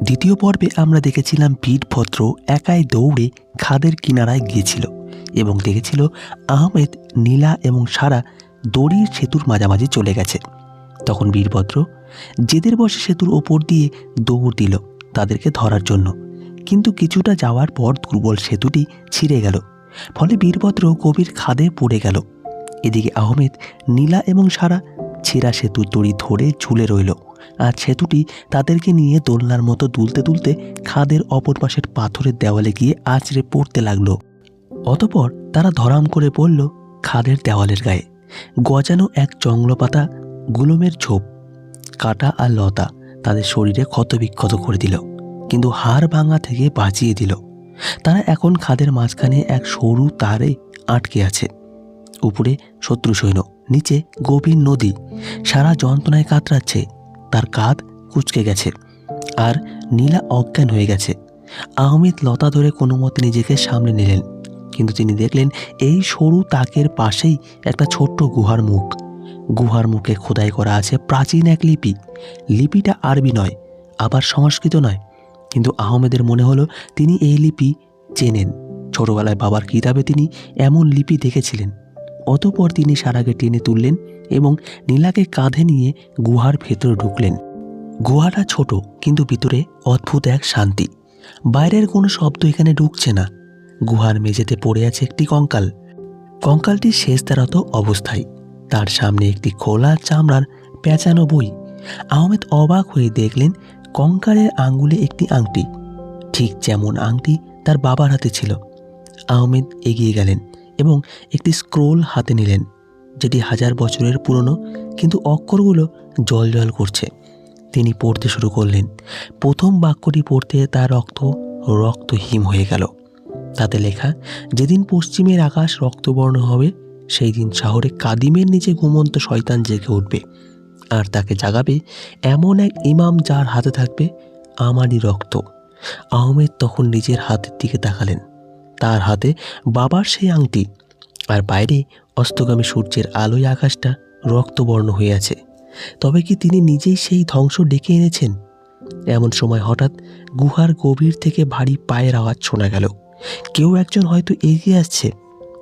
দ্বিতীয় পর্বে আমরা দেখেছিলাম বীরভদ্র একাই দৌড়ে খাদের কিনারায় গিয়েছিল এবং দেখেছিল আহমেদ, নীলা এবং সারা দড়ির সেতুর মাঝামাঝি চলে গেছে। তখন বীরভদ্র জেদের বসে সেতুর ওপর দিয়ে দৌড় দিল তাদেরকে ধরার জন্য, কিন্তু কিছুটা যাওয়ার পর দুর্বল সেতুটি ছিঁড়ে গেল, ফলে বীরভদ্র গভীর খাদে পড়ে গেল। এদিকে আহমেদ, নীলা এবং সারা ছেঁড়া সেতুর দড়ি ধরে ঝুলে রইল, আর সেতুটি তাদেরকে নিয়ে দোলনার মতো দুলতে দুলতে খাদের অপর পাশের পাথরের দেওয়ালে গিয়ে আছড়ে পড়তে লাগলো। অতপর তারা ধরাম করে পড়ল খাদের দেওয়ালের গায়ে। গজানো এক জংলপাতা গুলমের ঝোপ, কাটা আর লতা তাদের শরীরে ক্ষতবিক্ষত করে দিল, কিন্তু হাড় ভাঙা থেকে বাঁচিয়ে দিল। তারা এখন খাদের মাঝখানে এক সরু তারে আটকে আছে। উপরে শত্রু সৈন্য, নিচে গভীর নদী। সারা যন্ত্রণায় কাতরাচ্ছে, তার কাঁধ কুঁচকে গেছে, আর নীলা অজ্ঞান হয়ে গেছে। আহমেদ লতা ধরে কোনো মতে নিজেকে সামনে নিলেন, কিন্তু তিনি দেখলেন এই সরু তাকের পাশেই একটা ছোট্ট গুহার মুখ। গুহার মুখে খোদাই করা আছে প্রাচীন এক লিপি। লিপিটা আরবি নয়, আবার সংস্কৃত নয়, কিন্তু আহমেদের মনে হলো তিনি এই লিপি চেনেন। ছোটবেলায় বাবার কিতাবে তিনি এমন লিপি দেখেছিলেন। অতঃপর তিনি সারাকে টেনে তুললেন এবং নীলাকে কাঁধে নিয়ে গুহার ভেতরে ঢুকলেন। গুহাটা ছোট, কিন্তু ভিতরে অদ্ভুত এক শান্তি। বাইরের কোনো শব্দ এখানে ঢুকছে না। গুহার মেঝেতে পড়ে আছে একটি কঙ্কাল। কঙ্কালটির শেষ দাঁড়াতো অবস্থায়, তার সামনে একটি খোলা চামড়ার পেঁচানো বই। আহমেদ অবাক হয়ে দেখলেন কঙ্কালের আঙ্গুলে একটি আংটি, ঠিক যেমন আংটি তার বাবার হাতে ছিল। আহমেদ এগিয়ে গেলেন এবং একটি স্ক্রোল হাতে নিলেন, যেটি 1000 বছরের পুরনো, কিন্তু অক্ষরগুলো জ্বলজ্বল করছে। তিনি পড়তে শুরু করলেন। প্রথম বাক্যটি পড়তে তার রক্ত হিম হয়ে গেল। তাতে লেখা, যেদিন পশ্চিমের আকাশ রক্তবর্ণ হবে, সেই দিন শহরে কাদিমের নিচে ঘুমন্ত শয়তান জেগে উঠবে, আর তাকে জাগাবে এমন এক ইমাম যার হাতে থাকবে আমারই রক্ত। আহমেদ তখন নিজের হাতের দিকে তাকালেন। তার হাতে বাবার সেই আংটি, আর বাইরে অস্তগামী সূর্যের আলোয় আকাশটা রক্তবর্ণ হয়ে আছে। তবে কি তিনি নিজেই সেই ধ্বংস ডেকে এনেছেন? এমন সময় হঠাৎ গুহার গভীর থেকে ভারী পায়ের আওয়াজ শোনা গেল। কেউ একজন হয়তো এগিয়ে আসছে,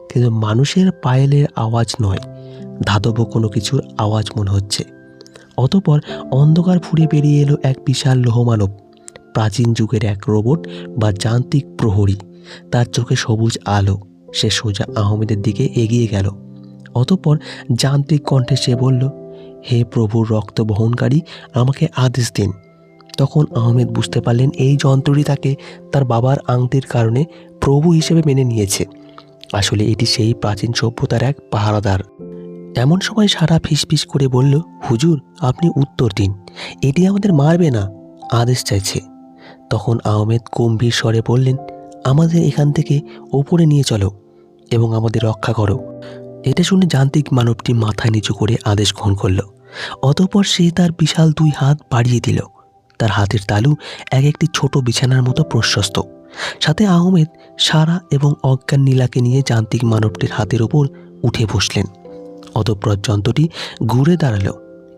কিন্তু মানুষের পায়েলের আওয়াজ নয়, ধাতব কোনো কিছুর আওয়াজ মনে হচ্ছে। অতঃপর অন্ধকার ফুঁড়ে বেরিয়ে এলো এক বিশাল লোহমানব, প্রাচীন যুগের এক রোবট বা যান্ত্রিক প্রহরী। তার চোখে সবুজ আলো। সে সোজা আহমেদের দিকে এগিয়ে গেল। অতঃপর যান্ত্রিক কণ্ঠে সে বলল, হে প্রভুর রক্ত বহনকারী, আমাকে আদেশ দিন। তখন আহমেদ বুঝতে পারলেন এই যন্ত্রটি তাকে তার বাবার আংটির কারণে প্রভু হিসেবে মেনে নিয়েছে। আসলে এটি সেই প্রাচীন সভ্যতার এক পাহারাদার। এমন সময় সারা ফিসফিস করে বলল, হুজুর, আপনি উত্তর দিন, এটি আমাদের মারবে না, আদেশ চাইছে। তখন আহমেদ গম্ভীর স্বরে বললেন, আমাদের এখান থেকে ওপরে নিয়ে চলো এবং আমাদের রক্ষা করো। এটা শুনে যান্ত্রিক মানবটি মাথায় নিচু করে আদেশ গ্রহণ করল। অতঃপর সে তার বিশাল 2 হাত বাড়িয়ে দিল। তার হাতের তালু একটি ছোট বিছানার মতো প্রশস্ত। সাথে আহমেদ, সারা এবং অজ্ঞান নীলাকে নিয়ে যান্ত্রিক মানবটির হাতের ওপর উঠে বসলেন। অতঃপর যন্ত্রটি ঘুরে দাঁড়ালো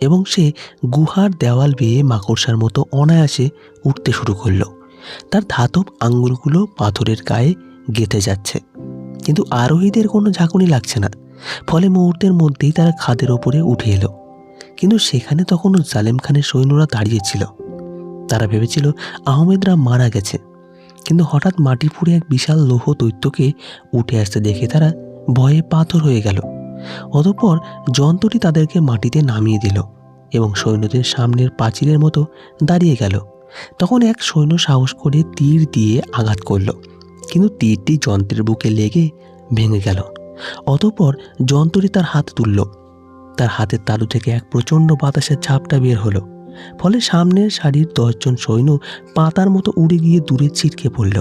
এবং সে গুহার দেওয়াল বেয়ে মাকড়সার মতো অনায়াসে উঠতে শুরু করলো। তার ধাতব আঙ্গুলগুলো পাথরের গায়ে গেঁথে যাচ্ছে, কিন্তু আরোহীদের কোনো ঝাঁকুনি লাগছে না। ফলে মুহূর্তের মধ্যেই তারা খাদের ওপরে উঠে এলো। কিন্তু সেখানে তখনও জালেম খানের সৈন্যরা দাঁড়িয়েছিল। তারা ভেবেছিল আহমেদরা মারা গেছে, কিন্তু হঠাৎ মাটি ফুঁড়ে এক বিশাল লৌহ দৈত্যকে উঠে আসতে দেখে তারা ভয়ে পাথর হয়ে গেল। অতঃপর যন্ত্রটি তাদেরকে মাটিতে নামিয়ে দিল এবং সৈন্যদের সামনের প্রাচীরের মতো দাঁড়িয়ে গেল। তখন এক সৈন্য সাহস করে তীর দিয়ে আঘাত করল, কিন্তু তীরটি যন্ত্রের বুকে লেগে ভেঙে গেল। অতঃপর যন্ত্রটি তার হাত তুলল। তার হাতের তালু থেকে এক প্রচণ্ড বাতাসের ঝাপটা বের হলো। ফলে সামনের সারির 10 জন সৈন্য পাতার মতো উড়ে গিয়ে দূরে ছিটকে পড়ল,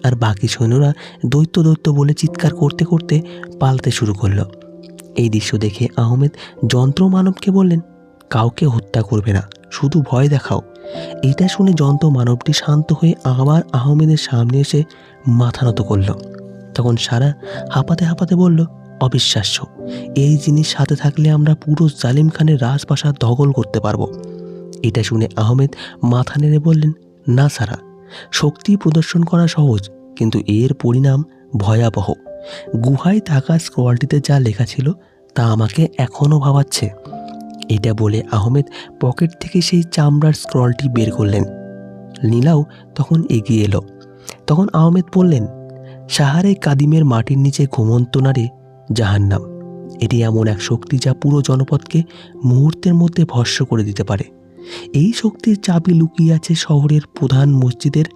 আর বাকি সৈন্যরা দৈত্য দৈত্য বলে চিৎকার করতে করতে পালাতে শুরু করলো। এই দৃশ্য দেখে আহমেদ যন্ত্র মানবকে বললেন, কাউকে হত্যা করবে না, শুধু ভয় দেখাও। এটা শুনে যন্ত্র মানবটি শান্ত হয়ে আবার আহমেদের সামনে এসে মাথা নত করল। তখন সারা হাঁপাতে হাঁপাতে বলল, অবিশ্বাস্য, এই জিনিস সাথে থাকলে আমরা পুরো জালিম খানের রাজপ্রাসাদ দখল করতে পারবো। এটা শুনে আহমেদ মাথা নেড়ে বললেন, না সারা, শক্তি প্রদর্শন করা সহজ, কিন্তু এর পরিণাম ভয়াবহ। গুহায় থাকা স্ক্রলটিতে যা লেখা ছিল তা আমাকে এখনও ভাবাচ্ছে। এটা বলে আহমেদ পকেট থেকে সেই চামড়ার স্ক্রলটি বের করলেন। নীলাও তখন এগিয়ে এলো। তখন আহমেদ বললেন, সাহারে কাদিমের মাটির নিচে ঘুমন্ত নারে জাহান্নাম। এটি এমন এক শক্তি যা পুরো জনপদকে মুহূর্তের মধ্যে ভস্ম করে দিতে পারে। এই শক্তির চাবি লুকিয়ে আছে শহরের প্রধান মসজিদের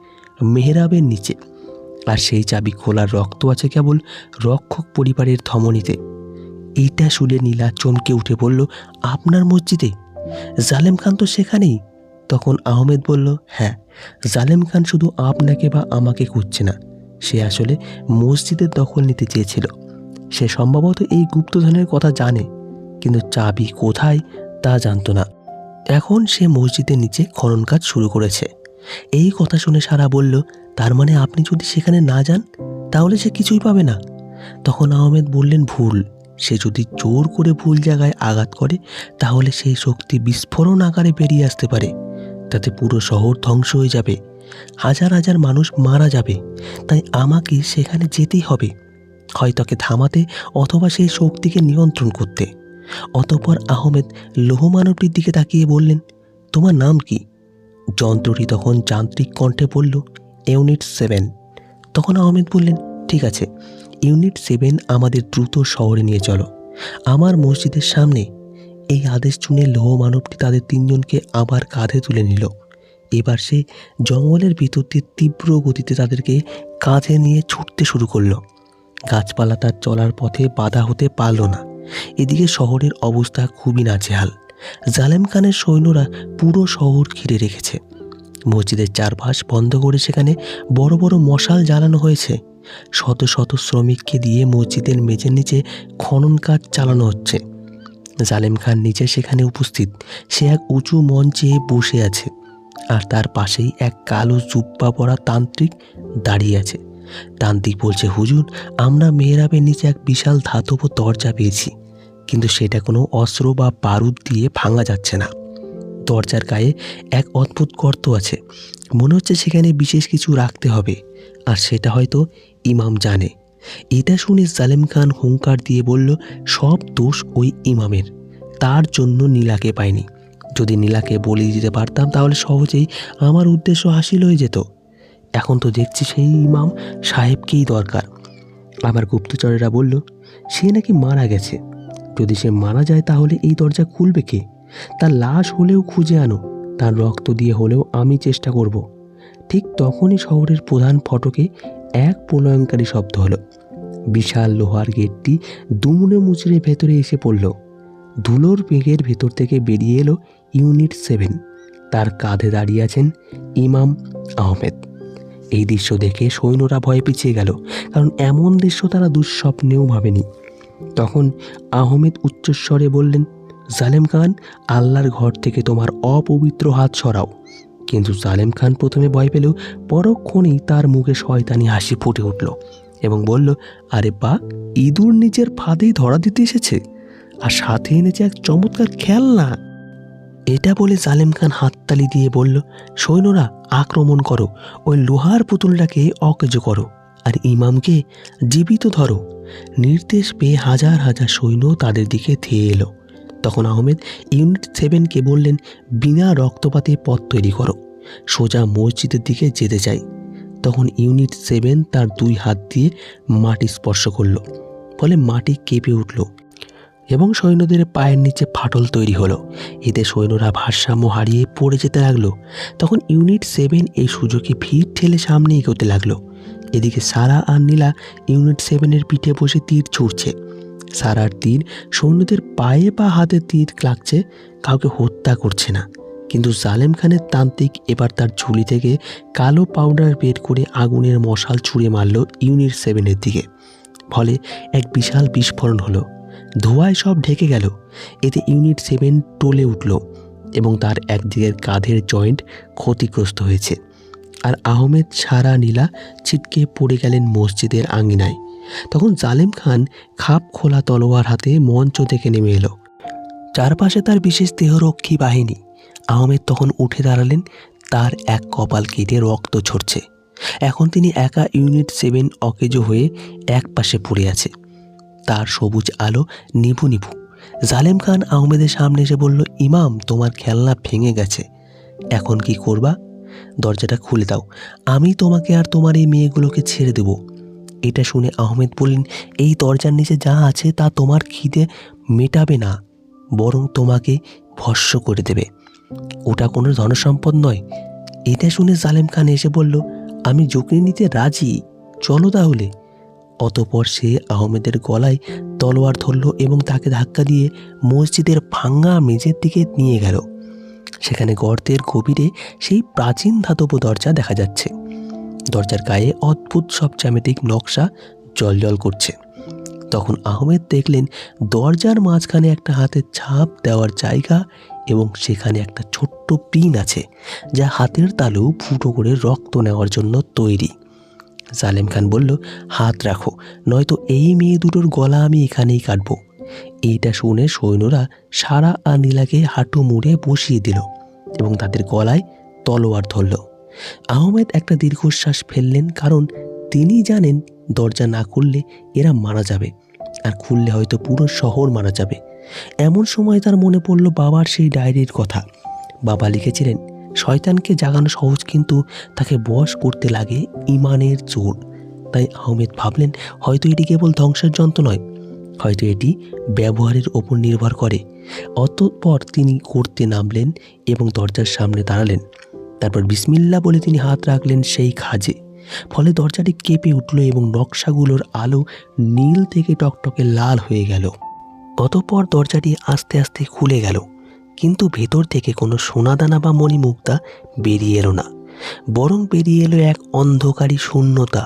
মেহরাবের নিচে, আর সেই চাবি খোলার রক্ত আছে কেবল রক্ষক পরিবারের ধমনীতে। এইটা শুনে নীলা চমকে উঠে বলল, আপনার মসজিদে? জালেম খান তো সেখানেই। তখন আহমেদ বলল, হ্যাঁ, জালেম খান শুধু আপনাকে বা আমাকে খুঁজছে না, সে আসলে মসজিদের দখল নিতে চেয়েছিল। সে সম্ভবত এই গুপ্তধনের কথা জানে, কিন্তু চাবি কোথায় তা জানতো না। এখন সে মসজিদের নিচে খনন কাজ শুরু করেছে। এই কথা শুনে সারা বলল, তার মানে আপনি যদি সেখানে না যান তাহলে সে কিছুই পাবে না। তখন আহমেদ বললেন, ভুল। সে যদি জোর করে ভুল জায়গায় আঘাত করে তাহলে সেই শক্তি বিস্ফোরণ আকারে বেরিয়ে আসতে পারে। তাতে পুরো শহর ধ্বংস হয়ে যাবে, হাজার হাজার মানুষ মারা যাবে। তাই আমাকে সেখানে যেতেই হবে, হয় তাকে থামাতে অথবা সেই শক্তিকে নিয়ন্ত্রণ করতে। অতঃপর আহমেদ লৌহমানবটির দিকে তাকিয়ে বললেন, তোমার নাম কি? যন্ত্রটি তখন যান্ত্রিক কণ্ঠে বলল, ইউনিট 7। তখন আহমেদ বললেন, ঠিক আছে, ইউনিট 7 আমাদের দ্রুত শহরে নিয়ে চলো, আমার মসজিদের সামনে। এই আদেশ শুনে লৌহমানবটি তাদের তিনজনকে আবার কাঁধে তুলে নিল। এবার সে জঙ্গলের ভিতর দিয়ে তীব্র গতিতে তাদেরকে কাঁধে নিয়ে ছুটতে শুরু করলো। গাছপালা তার চলার পথে বাধা হতে পারল না। এদিকে শহরের অবস্থা খুবই নাজেহাল। জালেম খানের সৈন্যরা পুরো শহর ঘিরে রেখেছে। মসজিদের চারপাশ বন্ধ করে সেখানে বড় বড় মশাল জ্বালানো হয়েছে। শত শত শ্রমিককে দিয়ে মসজিদের মেঝের নিচে খনন কাজ চালানো হচ্ছে। জালেম খান নিজে সেখানে উপস্থিত। সে এক উঁচু মঞ্চে বসে আছে, আর তার পাশেই এক কালো জুব্বা পরা তান্ত্রিক দাঁড়িয়ে আছে। তান্ত্রিক বলছে, হুজুর, আমরা মেহরাবের নিচে এক বিশাল ধাতব দরজা পেয়েছি, কিন্তু সেটা কোনো অস্ত্র বা বারুদ দিয়ে ভাঙা যাচ্ছে না। দরজার গায়ে এক অদ্ভুত গর্ত আছে, মনে হচ্ছে সেখানে বিশেষ কিছু রাখতে হবে, আর সেটা হয়তো ইমাম জানে। এটা শুনে জালেম খান হুঙ্কার দিয়ে বলল, সব দোষ ওই ইমামের, তার জন্য নীলাকে পাইনি। যদি নীলাকে বলি দিতে পারতাম তাহলে সহজেই আমার উদ্দেশ্য হাসিল হয়ে যেত। এখন তো দেখছি সেই ইমাম সাহেবকেই দরকার। আবার গুপ্তচরেরা বলল, সে নাকি মারা গেছে। যদি সে মারা যায় তাহলে এই দরজা খুলবে কে? তার লাশ হলেও খুঁজে আনো, তার রক্ত দিয়ে হলেও আমি চেষ্টা করব। ঠিক তখনই শহরের প্রধান ফটকে এক প্রলয়ঙ্কারী শব্দ হলো। বিশাল লোহার গেটটি দুমড়ে মুচড়ে ভেতরে এসে পড়ল। ধুলোর মেঘের ভেতর থেকে বেরিয়ে এলো ইউনিট 7। তার কাঁধে দাঁড়িয়ে আছেন ইমাম আহমেদ। এই দৃশ্য দেখে সৈন্যরা ভয়ে পিছিয়ে গেল, কারণ এমন দৃশ্য তারা দুঃস্বপ্নেও ভাবেনি। তখন আহমেদ উচ্চস্বরে বললেন, জালেম খান, আল্লাহর ঘর থেকে তোমার অপবিত্র হাত সরাও। কিন্তু জালেম খান প্রথমে ভয় পেলেও পরক্ষণেই তার মুখে শয়তানি হাসি ফুটে উঠল এবং বলল, আরে বা, ইঁদুর নিজের ফাঁদেই ধরা দিতে এসেছে, আর সাথে এনেছে এক চমৎকার খেলনা। এটা বলে জালেম খান হাততালি দিয়ে বলল, সৈন্যরা আক্রমণ করো, ওই লোহার পুতুলটাকে অকেজ করো, আর ইমামকে জীবিত ধরো। নির্দেশ পেয়ে হাজার হাজার সৈন্য তাদের দিকে ধেয়ে এলো। তখন আহমেদ ইউনিট 7কে বললেন, বিনা রক্তপাতে পথ তৈরি করো, সোজা মসজিদের দিকে যেতে চাই। তখন ইউনিট 7 তার 2 হাত দিয়ে মাটি স্পর্শ করল, ফলে মাটি কেঁপে উঠল এবং সৈন্যদের পায়ের নিচে ফাটল তৈরি হলো। এতে সৈন্যরা ভারসাম্য হারিয়ে পড়ে যেতে লাগলো। তখন ইউনিট 7 এই সুযোগে ভিড় ঠেলে সামনে এগোতে লাগলো। এদিকে সারা আর নীলা ইউনিট 7-এর পিঠে বসে তীর ছুঁড়ছে। সারার তীর সৈন্যদের পায়ে বা হাতে তীর লাগছে, কাউকে হত্যা করছে না। কিন্তু জালেম খানের তান্ত্রিক এবার তার ঝুলি থেকে কালো পাউডার বের করে আগুনের মশাল ছুঁড়ে মারল ইউনিট 7-এর দিকে। ফলে এক বিশাল বিস্ফোরণ হলো, ধোঁয়ায় সব ঢেকে গেল। এতে ইউনিট 7 টলে উঠল এবং তার একদিকের কাঁধের জয়েন্ট ক্ষতিগ্রস্ত হয়েছে। আর আহমেদ, সারা, নীলা ছিটকে পড়ে গেলেন মসজিদের আঙিনায়। তখন জালেম খান খাপ খোলা তলোয়ার হাতে মঞ্চ থেকে নেমে এলো। চারপাশে তার বিশেষ দেহরক্ষী বাহিনী। আহমেদ তখন উঠে দাঁড়ালেন, তার এক কপাল কেটে রক্ত ঝরছে। এখন তিনি একা ইউনিট 7 অকেজো হয়ে এক পাশে পড়ে আছে। তার সবুজ আলো নিভু নিভু। জালেম খান আহমেদের সামনে এসে বলল, ইমাম, তোমার খেলনা ভেঙে গেছে, এখন কি করবা? দরজাটা খুলে দাও, আমি তোমাকে আর তোমার এই মেয়েগুলোকে ছেড়ে দেব। এটা শুনে আহমেদ বললেন, এই দরজার নিচে যা আছে তা তোমার খিদে মেটাবে না, বরং তোমাকে ভস্য করে দেবে। ওটা কোনো ধনসম্পদ নয়। এটা শুনে জালেম খান এসে বলল, আমি ঝুঁকি নিতে রাজি, চলো তাহলে। অতঃপর সে আহমেদের গলায় তলোয়ার ধরল এবং তাকে ধাক্কা দিয়ে মসজিদের ভাঙা মেঝের দিকে নিয়ে গেল। সেখানে গর্তের গভীরে সেই প্রাচীন ধাতব দরজা দেখা যাচ্ছে। দরজার গায়ে অদ্ভুত সব জ্যামিতিক নকশা জ্বলজ্বল করছে। তখন আহমেদ দেখলেন দরজার মাঝখানে একটা হাতের ছাপ দেওয়ার জায়গা এবং সেখানে একটা ছোট্ট পিন আছে, যা হাতের তালু ফুটো করে রক্ত নেওয়ার জন্য তৈরি। জালেম খান বলল, হাত রাখো, নয়তো এই মেয়ে দুটোর গলা আমি এখানেই কাটব। এইটা শুনে সৈন্যরা সারা আর নীলাকে হাঁটু মুড়ে বসিয়ে দিল এবং তাদের গলায় তলোয়ার ধরল। আহমেদ একটা দীর্ঘশ্বাস ফেললেন, কারণ তিনি জানেন দরজা না খুললে এরা মারা যাবে, আর খুললে হয়তো পুরো শহর মারা যাবে। এমন সময় তার মনে পড়ল বাবার সেই ডায়েরির কথা। বাবা লিখেছিলেন, শয়তানকে জাগানো সহজ, কিন্তু তাকে বশ করতে লাগে ইমানের জোর। তাই আহমেদ ভাবলেন, হয়তো এটি কেবল ধ্বংসের যন্ত্র নয়, হয়তো এটি ব্যবহারের ওপর নির্ভর করে। অতঃপর তিনি করতে নামলেন এবং দরজার সামনে দাঁড়ালেন। তারপর বিসমিল্লাহ বলে তিনি হাত রাখলেন সেই খাজে। ফলে দরজাটি কেঁপে উঠল এবং নকশাগুলোর আলো নীল থেকে টকটকে লাল হয়ে গেল। অতঃপর দরজাটি আস্তে আস্তে খুলে গেল, কিন্তু ভেতর থেকে কোনো সোনাদানা বা মণিমুক্তা বেরিয়ে এলো না, বরং বেরিয়ে এলো এক অন্ধকারী শূন্যতা।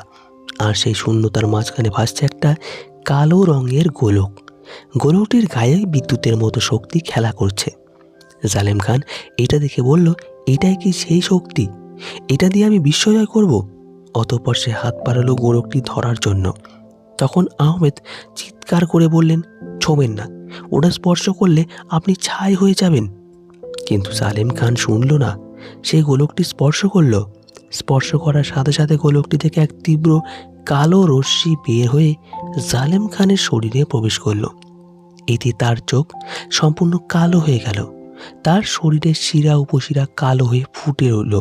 আর সেই শূন্যতার মাঝখানে ভাসছে একটা কালো রঙের গোলক। গোলকটির গায়ে বিদ্যুতের মতো শক্তি খেলা করছে। জালেম খান এটা দেখে বলল, এটাই কি সেই শক্তি? এটা দিয়ে আমি বিশ্বজয় করব? অতঃপর সে হাত বাড়ালো গোলকটি ধরার জন্য। তখন আহমেদ চিৎকার করে বললেন, ছোঁবেন না, ওটা স্পর্শ করলে আপনি ছাই হয়ে যাবেন। কিন্তু জালেম খান শুনল না। সে গোলকটি স্পর্শ করল। স্পর্শ করার সাথে সাথে গোলকটি থেকে এক তীব্র কালো রশ্মি বের হয়ে জালেম খানের শরীরে প্রবেশ করল। এতে তার চোখ সম্পূর্ণ কালো হয়ে গেল। তার শরীরের শিরা উপশিরা কালো হয়ে ফুটে উঠল।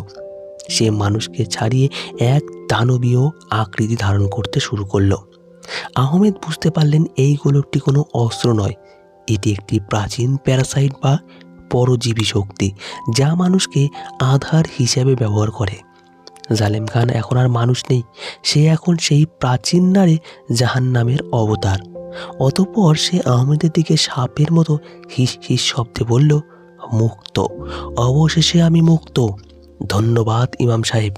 সে মানুষকে ছাড়িয়ে এক দানবীয় আকৃতি ধারণ করতে শুরু করল। আহমেদ বুঝতে পারলেন এই গোলকটি কোনো অস্ত্র নয়, এটি একটি প্রাচীন প্যারাসাইট বা পরজীবী শক্তি, যা মানুষকে আধার হিসেবে ব্যবহার করে। জালেম খান এখন আর মানুষ নেই, সে এখন সেই প্রাচীন নারে জাহান্নামের অবতার। অতঃপর সে আহমেদের দিকে সাপের মতো হিস হিস শব্দে বলল, মুক্ত, অবশেষে আমি মুক্ত, ধন্যবাদ ইমাম সাহেব।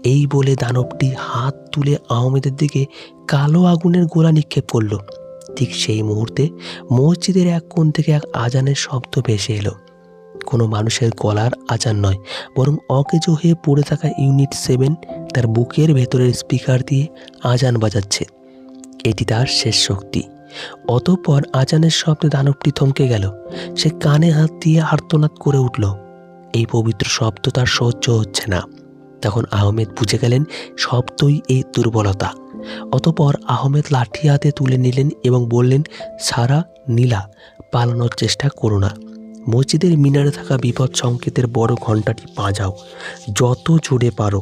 এই বলে দানবটি হাত তুলে আহমেদের দিকে কালো আগুনের গোলা নিক্ষেপ করল। ঠিক সেই মুহূর্তে মসজিদের এক কোণ থেকে এক আজানের শব্দ ভেসে এলো। কোনো মানুষের গলার আজান নয়, বরং অকেজো হয়ে পড়ে থাকা ইউনিট 7 তার বুকের ভেতরের স্পিকার দিয়ে আজান বাজাচ্ছে। এটি তার শেষ শক্তি। অতঃপর আজানের শব্দে দানবটি থমকে গেল। সে কানে হাত দিয়ে আর্তনাদ করে উঠল। এই পবিত্র শব্দ তার সহ্য হচ্ছে না। তখন আহমেদ বুঝে গেলেন শব্দই এই দুর্বলতা। অতঃপর আহমেদ লাঠি হাতে তুলে নিলেন এবং বললেন, সারা, নীলা, পালানোর চেষ্টা করো না। মসজিদের মিনারে থাকা বিপদ সংকেতের বড় ঘণ্টাটি বাজাও, যত জোরে পারো।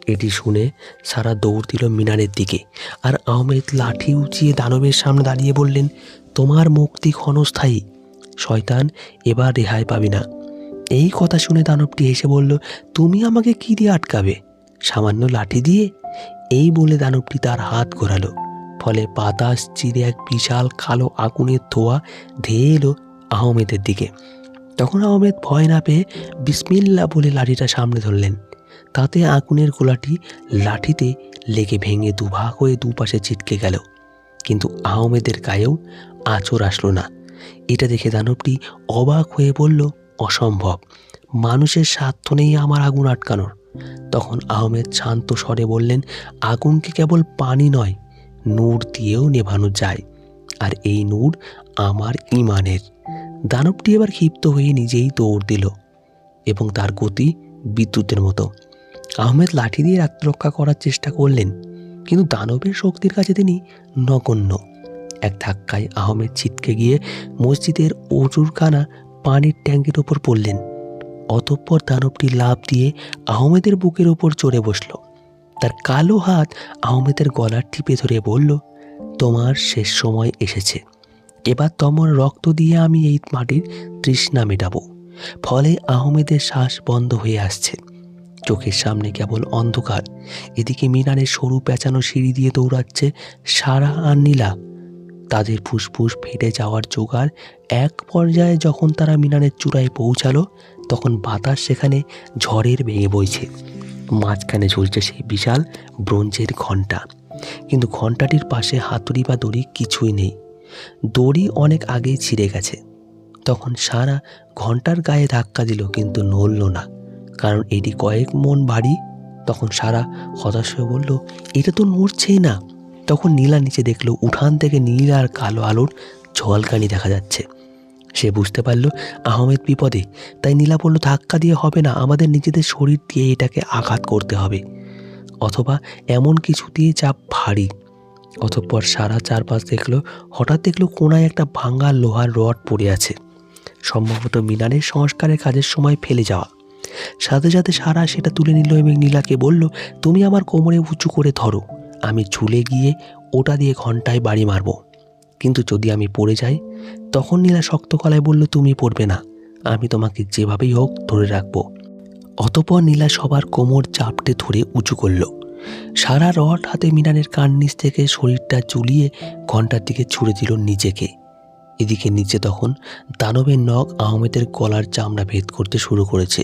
এটি শুনে সারা দৌড় দিল মিনারের দিকে, আর আহমেদ লাঠি উঁচিয়ে দানবের সামনে দাঁড়িয়ে বললেন, তোমার মুক্তি ক্ষণস্থায়ী, শয়তান, এবার রেহাই পাবি না। এই কথা শুনে দানবটি হেসে বলল, তুমি আমাকে কি দিয়ে আটকাবে? সামান্য লাঠি দিয়ে? এই বলে দানবটি তার হাত ঘোরালো। ফলে বাতাস চিরে এক বিশাল কালো আগুনের ধোঁয়া ধেয়ে এলো আহমেদের দিকে। তখন আহমেদ ভয় না পেয়ে বিসমিল্লাহ বলে লাঠিটা সামনে ধরলেন। তাতে আগুনের গোলাটি লাঠিতে লেগে ভেঙে দুভাগ হয়ে দুপাশে ছিটকে গেল। কিন্তু আহমেদের গায়েও আঁচড় আসলো না। এটা দেখে দানবটি অবাক হয়ে বলল, অসম্ভব, মানুষের সাধ্য নেই আমার আগুন আটকানোর। তখন আহমেদ শান্ত স্বরে বললেন, আগুনকে কেবল পানি নয়, নূর দিয়েও নেভানো যায়, আর এই নূর আমার ঈমানের। দানবটি এবার ক্ষিপ্ত হয়ে নিজেই দৌড় দিল এবং তার গতি বিদ্যুতের মতো। আহমেদ লাঠি দিয়ে আত্মরক্ষা করার চেষ্টা করলেন, কিন্তু দানবের শক্তির কাছে তিনি নগণ্য। এক ধাক্কায় আহমেদ ছিটকে গিয়ে মসজিদের অজুরখানা পানির ট্যাঙ্কের ওপর পড়লেন। অতঃপর দানবটি লাফ দিয়ে আহমেদের বুকের ওপর চড়ে বসল। তার কালো হাত আহমেদের গলার টিপে ধরে বলল, তোমার শেষ সময় এসেছে। এবার তোমার রক্ত দিয়ে আমি এই মাটির তৃষ্ণা মেটাবো। ফলে আহমেদের শ্বাস বন্ধ হয়ে আসছে। চোখের সামনে কেবল অন্ধকার। এদিকে মিনারের সরু পেঁচানো সিঁড়ি দিয়ে দৌড়াচ্ছে সারা আর নীলা। তাদের ফুসফুস ফেটে যাওয়ার জোগাড়। এক পর্যায়ে যখন তারা মিনারের চূড়ায় পৌঁছালো, তখন বাতাস সেখানে ঝড়ের বেগে বইছে। মাঝখানে ঝুলছে সেই বিশাল ব্রোঞ্জের ঘণ্টা, কিন্তু ঘণ্টাটির পাশে হাতুড়ি বা দড়ি কিছুই নেই। দড়ি অনেক আগেই ছিঁড়ে গেছে। তখন সারা ঘণ্টার গায়ে ধাক্কা দিল, কিন্তু নড়ল না, কারণ এটি কয়েক মন ভারী। তখন সারা হতাশ হয়ে বলল, এটা তো নড়ছেই না। তখন নীলা নিচে দেখল উঠান থেকে নীল আর কালো আলোর ঝলকানি দেখা যাচ্ছে। সে বুঝতে পারল আহমেদ বিপদে। তাই নীলা বলল, ধাক্কা দিয়ে হবে না, আমাদের নিজেদের শরীর দিয়ে এটাকে আঘাত করতে হবে, অথবা এমন কিছু দিয়ে যা ভারী। অতঃপর সারা চারপাশ দেখলো। হঠাৎ দেখলো কোনায় একটা ভাঙা লোহার রড পড়ে আছে, সম্ভবত মিনারের সংস্কারের কাজের সময় ফেলে যাওয়া। সাথে সাথে সারা সেটা তুলে নিল এবং নীলাকে বলল, তুমি আমার কোমরে উঁচু করে ধরো, আমি ঝুলে গিয়ে ওটা দিয়ে ঘন্টায় বাড়ি মারব। কিন্তু যদি আমি পড়ে যাই? তখন নীলা শক্ত গলায় বলল, তুমি পড়বে না, আমি তোমাকে যেভাবেই হোক ধরে রাখবো। অতঃপর নীলা সবার কোমর চাপটে ধরে উঁচু করল। সারা রড হাতে মিনারের কান নিচ থেকে শরীরটা ঝুলিয়ে ঘন্টার দিকে ছুড়ে দিল নিজেকে। এদিকে নিচে তখন দানবের নখ আহমেদের গলার চামড়া ভেদ করতে শুরু করেছে।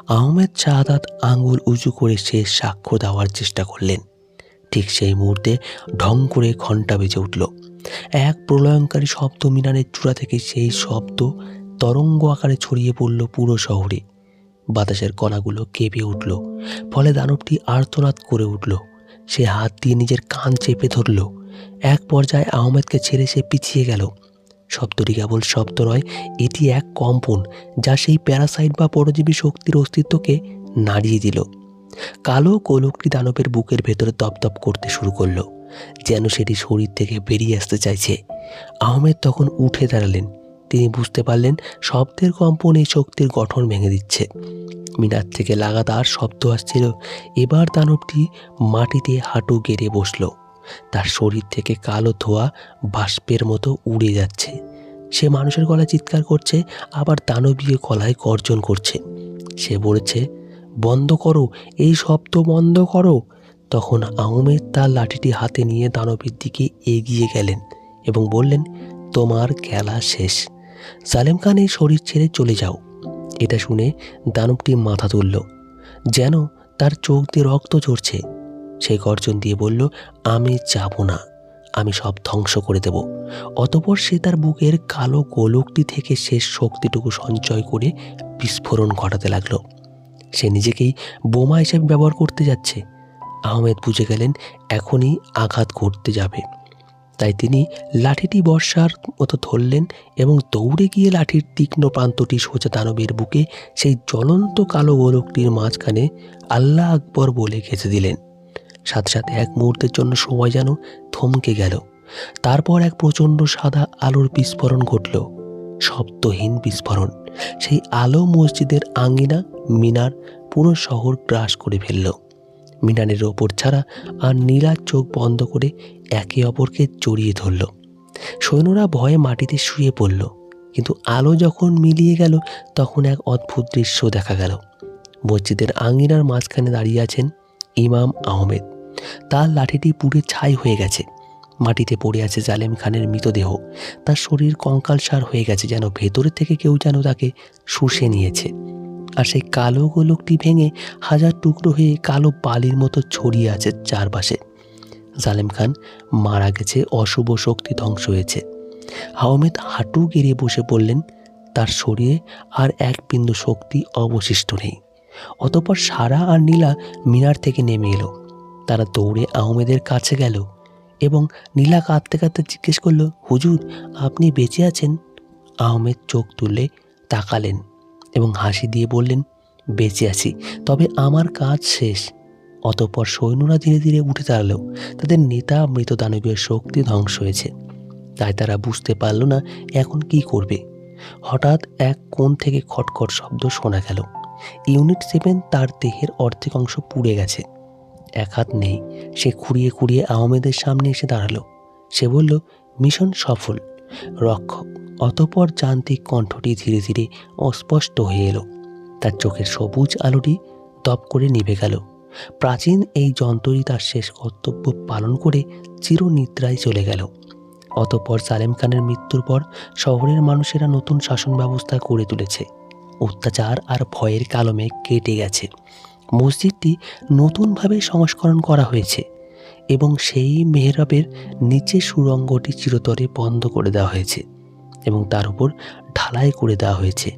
আহমেদ শাহাদাত আঙ্গুল উঁচু করে শেষ সাক্ষ্য দেওয়ার চেষ্টা করলেন। ঠিক সেই মুহূর্তে ঢং করে ঘণ্টা বেজে উঠল। এক প্রলয়ঙ্কারী শব্দ মিনারের চূড়া থেকে, সেই শব্দ তরঙ্গ আকারে ছড়িয়ে পড়ল পুরো শহরে। বাতাসের কণাগুলো কেঁপে উঠল, ফলে দানবটি আর্তনাদ করে উঠল। সে হাত দিয়ে নিজের কান চেপে ধরল। এক পর্যায়ে আহমেদকে ছেড়ে সে পিছিয়ে গেল। শব্দটি কেবল শব্দ নয়, এটি এক কম্পন যা সেই প্যারাসাইট বা পরজীবী শক্তির অস্তিত্বকে নাড়িয়ে দিল। কালো গোলকটি দানবের বুকের ভেতরে দপদপ করতে শুরু করলো, যেন সেটি শরীর থেকে বেরিয়ে আসতে চাইছে। আহমেদ তখন উঠে দাঁড়ালেন। তিনি বুঝতে পারলেন শব্দের কম্পন এই শক্তির গঠন ভেঙে দিচ্ছে। মিনার থেকে লাগাতার শব্দ আসছিল। এবার দানবটি মাটিতে হাঁটু গেড়ে বসল। তার শরীর থেকে কালো ধোঁয়া বাষ্পের মতো উড়ে যাচ্ছে। সে মানুষের গলায় চিৎকার করছে, আবার দানবীয় গলায় গর্জন করছে। সে বলেছে, বন্ধ করো, এই শব্দ বন্ধ করো। তখন আহমেদ তার লাঠিটি হাতে নিয়ে দানবের দিকে এগিয়ে গেলেন এবং বললেন, তোমার খেলা শেষ। সালেম খান এই শরীর ছেড়ে চলে যাও। এটা শুনে দানবটি মাথা তুলল, যেন তার চোখ দিয়ে রক্ত ঝরছে। সে গর্জন দিয়ে বলল, আমি যাব না, আমি সব ধ্বংস করে দেব। অতঃপর সে তার বুকের কালো গোলকটি থেকে শেষ শক্তিটুকু সঞ্চয় করে বিস্ফোরণ ঘটাতে লাগলো। সে নিজেকেই বোমা হিসেবে ব্যবহার করতে যাচ্ছে। আহমেদ বুঝে গেলেন এখনই আঘাত করতে যাবে। তাই তিনি লাঠিটি বর্ষার মতো ধরলেন এবং দৌড়ে গিয়ে লাঠির তীক্ষ্ণ প্রান্তটি সোজা দানবের বুকে, সেই জ্বলন্ত কালো গোলকটির মাঝখানে আল্লাহ আকবর বলে ঘেঁষে দিলেন। সাথে সাথে এক মুহূর্তের জন্য সময় যেন থমকে গেল। তারপর এক প্রচণ্ড সাদা আলোর বিস্ফোরণ ঘটল, শব্দহীন বিস্ফোরণ। সেই আলো মসজিদের আঙ্গিনা, মিনার, পুরো শহর গ্রাস করে ফেলল। মিনারের ওপর ছাড়া আর নীলার চোখ বন্ধ করে একে অপরকে জড়িয়ে ধরল। সৈন্যরা ভয়ে মাটিতে শুয়ে পড়ল। কিন্তু আলো যখন মিলিয়ে গেল, তখন এক অদ্ভুত দৃশ্য দেখা গেল। মসজিদের আঙ্গিনার মাঝখানে দাঁড়িয়ে আছেন ইমাম আহমেদ। তার লাঠিটি পুড়ে ছাই হয়ে গেছে। মাটিতে পড়ে আছে জালেম খানের মৃতদেহ। তার শরীর কঙ্কালসার হয়ে গেছে, যেন ভেতরে থেকে কেউ যেন তাকে শুষে নিয়েছে। আর সেই কালো গোলকটি ভেঙে হাজার টুকরো হয়ে কালো বালির মতো ছড়িয়ে আছে চারপাশে। জালেম খান মারা গেছে, অশুভ শক্তি ধ্বংস হয়েছে। আহমেদ হাঁটু গেড়ে বসে পড়লেন। তার শরীরে আর এক বিন্দু শক্তি অবশিষ্ট নেই। অতঃপর সারা আর নীলা মিনার থেকে নেমে এলো। তারা দৌড়ে আহমেদের কাছে গেল এবং নীলা কাঁদতে কাঁদতে জিজ্ঞেস করল, হুজুর, আপনি বেঁচে আছেন? আহমেদ চোখ তুলে তাকালেন এবং হাসি দিয়ে বললেন, বেঁচে আছি, তবে আমার কাজ শেষ। অতঃপর সৈন্যরা ধীরে ধীরে উঠে দাঁড়ালেও তাদের নেতা মৃত দানবীয় শক্তি ধ্বংস হয়েছে। তাই তারা বুঝতে পারল না এখন কি করবে। হঠাৎ এক কোণ থেকে খটখট শব্দ শোনা গেল। ইউনিট 7 তার দেহের অর্ধেক অংশ পুড়ে গেছে, এক হাত নেই। সে খুঁড়িয়ে খুঁড়িয়ে আহমেদের সামনে এসে দাঁড়ালো। সে বলল, মিশন সফল রক্ষক। অতঃপর যান্ত্রিক কণ্ঠটি ধীরে ধীরে অস্পষ্ট হয়ে এলো। তার চোখের সবুজ আলোটি দপ করে নিভে গেল। প্রাচীন এই যন্ত্রটি তার শেষ কর্তব্য পালন করে চিরনিদ্রায় চলে গেল। অতঃপর সালেম খানের মৃত্যুর পর শহরের মানুষেরা নতুন শাসন ব্যবস্থা গড়ে তুলেছে। অত্যাচার আর ভয়ের কালো মেঘ কেটে গেছে। মসজিদটি নতুনভাবে সংস্করণ করা হয়েছে এবং সেই মেহরাবের নিচে সুড়ঙ্গটি চিরতরে বন্ধ করে দেওয়া হয়েছে এবং তার উপর ঢালাই করে দেওয়া হয়েছে,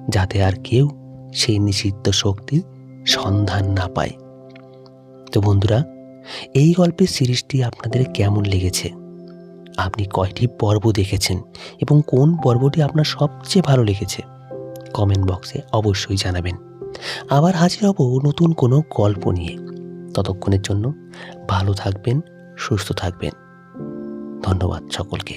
যাতে আর কেউ সেই নিষিদ্ধ শক্তির সন্ধান না পায়। তো বন্ধুরা, এই গল্পের সিরিজটি আপনাদের কেমন লেগেছে? আপনি কয়টি পর্ব দেখেছেন এবং কোন পর্বটি আপনার সবচেয়ে ভালো লেগেছে? কমেন্ট বক্সে অবশ্যই জানাবেন। আবার হাজির হব নতুন কোনো গল্প নিয়ে। ততক্ষণের জন্য ভালো থাকবেন, সুস্থ থাকবেন। ধন্যবাদ সকলকে।